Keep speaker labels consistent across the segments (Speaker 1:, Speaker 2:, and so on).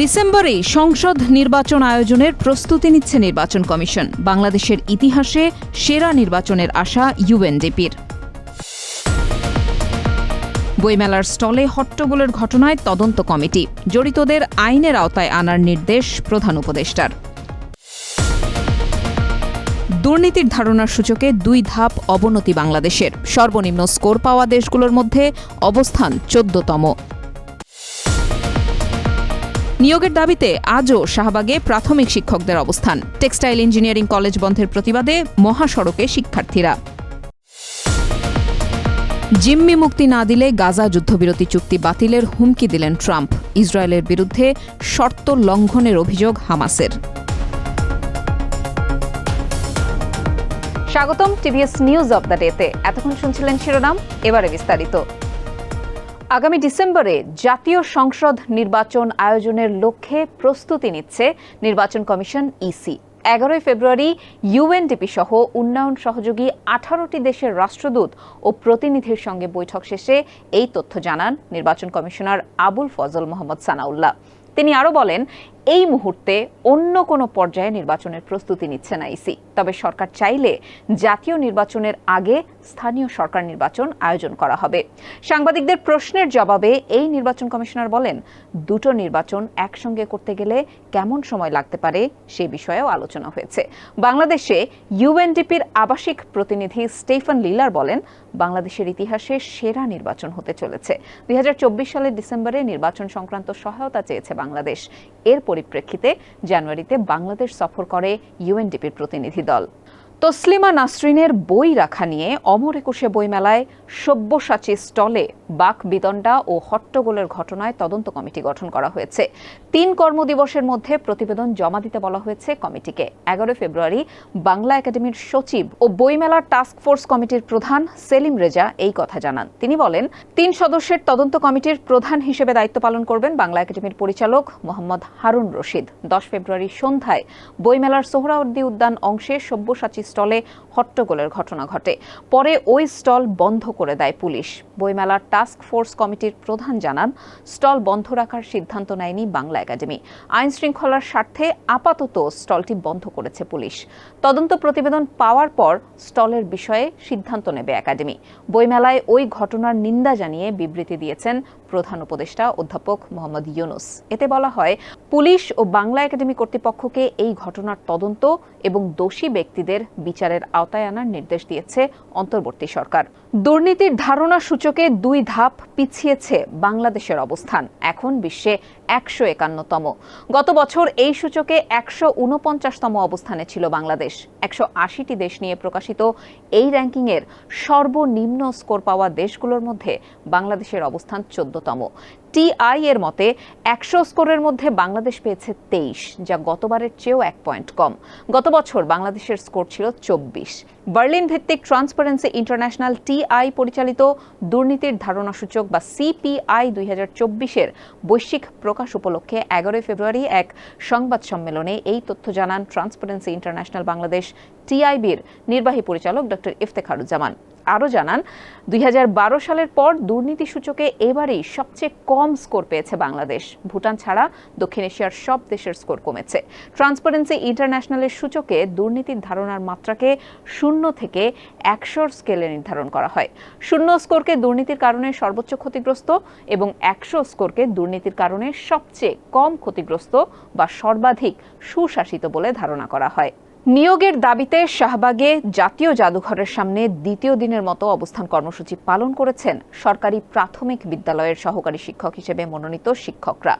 Speaker 1: ডিসেম্বরে সংসদ নির্বাচন আয়োজনের প্রস্তুতি নিচ্ছে নির্বাচন কমিশন। বাংলাদেশের ইতিহাসে সেরা নির্বাচনের আশা ইউএনডিপির। বইমেলার স্টলে হট্টগোলের ঘটনায় তদন্ত কমিটি, জড়িতদের আইনের আওতায় আনার নির্দেশ প্রধান উপদেষ্টার। দুর্নীতির ধারণার সূচকে ২ ধাপ অবনতি বাংলাদেশের, সর্বনিম্ন স্কোর পাওয়া দেশগুলোর মধ্যে অবস্থান ১৪তম। নিয়োগের দাবিতে আজও শাহবাগে প্রাথমিক শিক্ষকদের অবস্থান, টেক্সটাইল ইঞ্জিনিয়ারিং কলেজ বন্ধের প্রতিবাদে মহাসড়কে শিক্ষার্থীরা। জিম্মি মুক্তি না দিলে গাজা যুদ্ধবিরতি চুক্তি বাতিলের হুমকি দিলেন ট্রাম্প। ইসরায়েলের বিরুদ্ধে শর্ত লঙ্ঘনের অভিযোগ হামাসের। স্বাগতম টিভিএস নিউজ অব দ্য ডেতে। এতক্ষণ শুনছিলেন শিরোনাম, এবারে বিস্তারিত। আগামী ডিসেম্বরে জাতীয় সংসদ নির্বাচন আয়োজনের লক্ষ্যে প্রস্তুতি নিচ্ছে নির্বাচন কমিশন ইসি। ১১ ফেব্রুয়ারি ইউএনডিপি সহ উন্নয়ন সহযোগী ১৮টি দেশের রাষ্ট্রদূত ও প্রতিনিধির সঙ্গে বৈঠক শেষে এই তথ্য জানান নির্বাচন কমিশনার আবুল ফজল মোহাম্মদ সানাউল্লাহ। তিনি আরও বলেন, এই মুহূর্তে অন্য কোনো পর্যায়ে নির্বাচনের প্রস্তুতি নিচ্ছে না ইসি। তবে সরকার চাইলে জাতীয় নির্বাচনের আগে স্থানীয় সরকার নির্বাচন আয়োজন করা হবে। সাংবাদিকদের প্রশ্নের জবাবে এই নির্বাচন কমিশনার বলেন, দুটো নির্বাচন একসঙ্গে করতে গেলে কেমন সময় লাগতে পারে সে বিষয়েও আলোচনা হয়েছে। বাংলাদেশে ইউএনডিপির আবাসিক প্রতিনিধি স্টেফান লিলার বলেন, বাংলাদেশের ইতিহাসে সেরা নির্বাচন হতে চলেছে। ২০২৪ সালের ডিসেম্বরে নির্বাচন সংক্রান্ত সহায়তা চেয়েছে বাংলাদেশ। এর পরিপ্রেক্ষিতে জানুয়ারিতে বাংলাদেশ সফর করে ইউএনডিপির প্রতিনিধি দল। তসলিমা নাসরিনের বই রাখা নিয়ে অমর একুশে বইমেলায় সব্যসাচী স্টলে বাক বিতণ্ডা ও হট্টগোলের ঘটনায় তদন্ত কমিটি গঠন করা হয়েছে। ৩ কর্মদিবসের মধ্যে প্রতিবেদন জমা দিতে বলা হয়েছে কমিটিকে। ১১ ফেব্রুয়ারি বাংলা একাডেমির সচিব ও বইমেলার টাস্ক ফোর্স কমিটির প্রধান সেলিম রেজা এই কথা জানান। তিনি বলেন, ৩ সদস্যের তদন্ত কমিটির প্রধান হিসেবে দায়িত্ব পালন করবেন বাংলা একাডেমির পরিচালক মোহাম্মদ হারুন রশিদ। ১০ ফেব্রুয়ারি সন্ধ্যায় বইমেলার সোহরাওয়ার্দী উদ্যান অংশে সব্যসাচী স্টলে হট্টগোলের ঘটনা ঘটে। পরে ওই স্টল বন্ধ করে দেয় পুলিশ। বইমেলার টাস্ক ফোর্স কমিটির প্রধান জানান, স্টল বন্ধ রাখার সিদ্ধান্ত নেয়নি বাংলা একাডেমি। আইন শৃঙ্খলার স্বার্থে আপাতত স্টলটি বন্ধ করেছে পুলিশ। তদন্ত প্রতিবেদন পাওয়ার পর স্টলের বিষয়ে সিদ্ধান্ত নেবে একাডেমি। বইমেলায় ওই ঘটনার নিন্দা জানিয়ে বিবৃতি দিয়েছেন প্রধান উপদেষ্টা অধ্যাপক মোহাম্মদ ইউনুস। এতে বলা হয়, পুলিশ ও বাংলা একাডেমি কর্তৃপক্ষকে এই ঘটনার তদন্ত এবং দোষী ব্যক্তিদের বিচারের আওতায় আনার নির্দেশ দিয়েছে অন্তর্বর্তী সরকার। দুর্নীতির ধারণা সূচকে ২ ধাপ পিছিয়েছে বাংলাদেশের অবস্থান, এখন বিশ্বে ১৫১তম। গত বছর এই সূচকে ১৪৯তম অবস্থানে ছিল বাংলাদেশ। ১৮০টি দেশ নিয়ে প্রকাশিত এই র্যাঙ্কিংয়ের সর্বনিম্ন স্কোর পাওয়া দেশগুলোর মধ্যে বাংলাদেশের অবস্থান ১৪তম। টিআই এর মতে ১০০ স্কোরের মধ্যে বাংলাদেশ পেয়েছে ২৩, যা গতবারের চেয়েও ১ পয়েন্ট কম। গত বছর বাংলাদেশের স্কোর ছিল ২৪। বার্লিন ভিত্তিক ট্রান্সপারেন্সি ইন্টারন্যাশনাল টিআই পরিচালিত দুর্নীতির ধারণা সূচক বা সিপিআই ২০২৪-এর বৈশ্বিক প্রকাশ উপলক্ষে ১১ ফেব্রুয়ারি এক সংবাদ সম্মেলনে এই তথ্য জানান ট্রান্সপারেন্সি ইন্টারন্যাশনাল বাংলাদেশ টিআইবির নির্বাহী পরিচালক ড. ইফতেখারুজ্জামান। আরও জানান, ২০১২ সালের পর দুর্নীতি সূচকে এবারেই সবচেয়ে কম স্কোর পেয়েছে বাংলাদেশ। ভুটান ছাড়া দক্ষিণ এশিয়ার সব দেশের স্কোর কমেছে। ট্রান্সপারেন্সি ইন্টারন্যাশনালের সূচকে দুর্নীতির ধারণার মাত্রাকে ০ থেকে ১০০ স্কেলে নির্ধারণ করা হয়। ০ স্কোরকে দুর্নীতির কারণে সর্বোচ্চ ক্ষতিগ্রস্ত এবং ১০০ স্কোরকে দুর্নীতির কারণে সবচেয়ে কম ক্ষতিগ্রস্ত বা সর্বাধিক সুশাসিত বলে ধারণা করা হয়। নিয়োগের দাবিতে শাহবাগে জাতীয় জাদুঘরের সামনে দ্বিতীয় দিনের মতো অবস্থান কর্মসূচি পালন করেছেন সরকারি প্রাথমিক বিদ্যালয়ের সহকারী শিক্ষক হিসেবে মনোনীত শিক্ষকরা।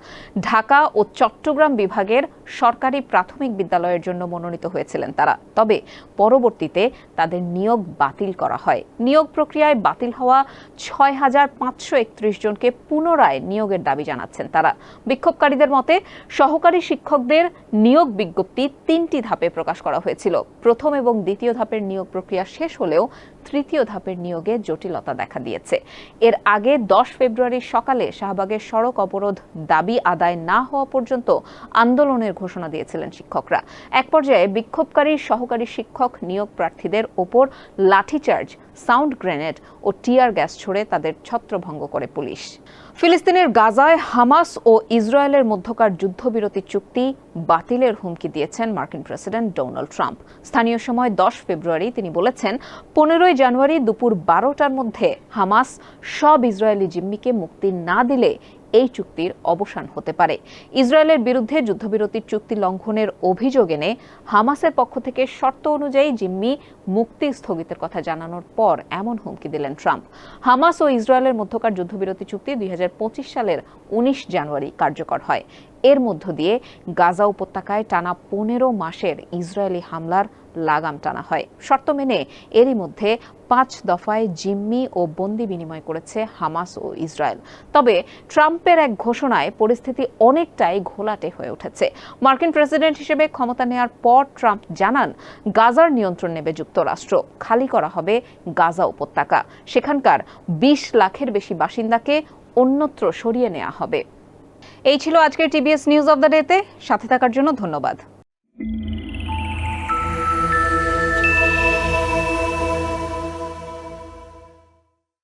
Speaker 1: ঢাকা ও চট্টগ্রাম বিভাগের সরকারি প্রাথমিক বিদ্যালয়ের জন্য মনোনীত হয়েছিলেন তারা। তবে পরবর্তীতে তাদের নিয়োগ বাতিল করা হয়। নিয়োগ প্রক্রিয়ায় বাতিল হওয়া ৬,৫৩১ জনকে পুনরায় নিয়োগের দাবি জানাচ্ছেন তারা। বিক্ষোভকারীদের মতে, সহকারী শিক্ষকদের নিয়োগ বিজ্ঞপ্তি ৩টি ধাপে প্রকাশ করা হয়েছিল। প্রথম এবং দ্বিতীয় ধাপের নিয়োগ প্রক্রিয়া শেষ হলেও তৃতীয় ধাপের নিয়োগে জটিলতা দেখা দিয়েছে। এর আগে 10 ফেব্রুয়ারি সকালে শাহবাগের সড়ক অবরোধ দাবি আদায় না হওয়া পর্যন্ত আন্দোলনের ঘোষণা দিয়েছিলেন শিক্ষকরা। এক পর্যায়ে বিক্ষোভকারী সহকারী শিক্ষক নিয়োগ প্রার্থীদের ওপর লাঠিচার্জ, সাউন্ড গ্রেনেড ও টিয়ার গ্যাস ছুড়ে তাদের ছত্রভঙ্গ করে পুলিশ। ফিলিস্তিনের গাজায় হামাস ও ইসরায়েলের মধ্যকার যুদ্ধবিরতি চুক্তি বাতিলের হুমকি দিয়েছেন মার্কিন প্রেসিডেন্ট ডোনাল্ড ট্রাম্প। স্থানীয় সময় 10 ফেব্রুয়ারি তিনি বলেছেন, 15 জানুয়ারি দুপুর 12টার মধ্যে হামাস সব ইসরায়েলি জিম্মিকে মুক্তি না দিলে এই চুক্তির অবসান হতে পারে। ইসরায়েলের বিরুদ্ধে যুদ্ধবিরতির চুক্তি লঙ্ঘনের অভিযোগ এনে হামাসের পক্ষ থেকে শর্ত অনুযায়ী জিম্মি মুক্তি স্থগিতের কথা জানানোর পর এমন হুমকি দিলেন ট্রাম্প। হামাস ও ইসরায়েলের মধ্যকার যুদ্ধবিরতি চুক্তি 2025 সালের 19 জানুয়ারি কার্যকর হয়। এর মধ্য দিয়ে গাজা উপত্যকায় টানা 15 মাসের ইসরায়েলি হামলার লাগাম টানা হয়। শর্ত মেনে এরই মধ্যে 5 দফায় জিম্মি ও বন্দি বিনিময় করেছে হামাস ও ইসরায়েল। তবে ট্রাম্পের এক ঘোষণায় পরিস্থিতি অনেকটাই ঘোলাটে হয়ে উঠেছে। মার্কিন প্রেসিডেন্ট হিসেবে ক্ষমতা নেওয়ার পর ট্রাম্প জানান, গাজার নিয়ন্ত্রণ নেবে যুক্তরাষ্ট্র, খালি করা হবে গাজা উপত্যকা, সেখানকার 20 লাখের বেশি বাসিন্দাকে অন্যত্র সরিয়ে নেওয়া হবে। এই ছিল আজকের টিবিএস নিউজ অব দ্য ডেতে। সাথে থাকার জন্য ধন্যবাদ।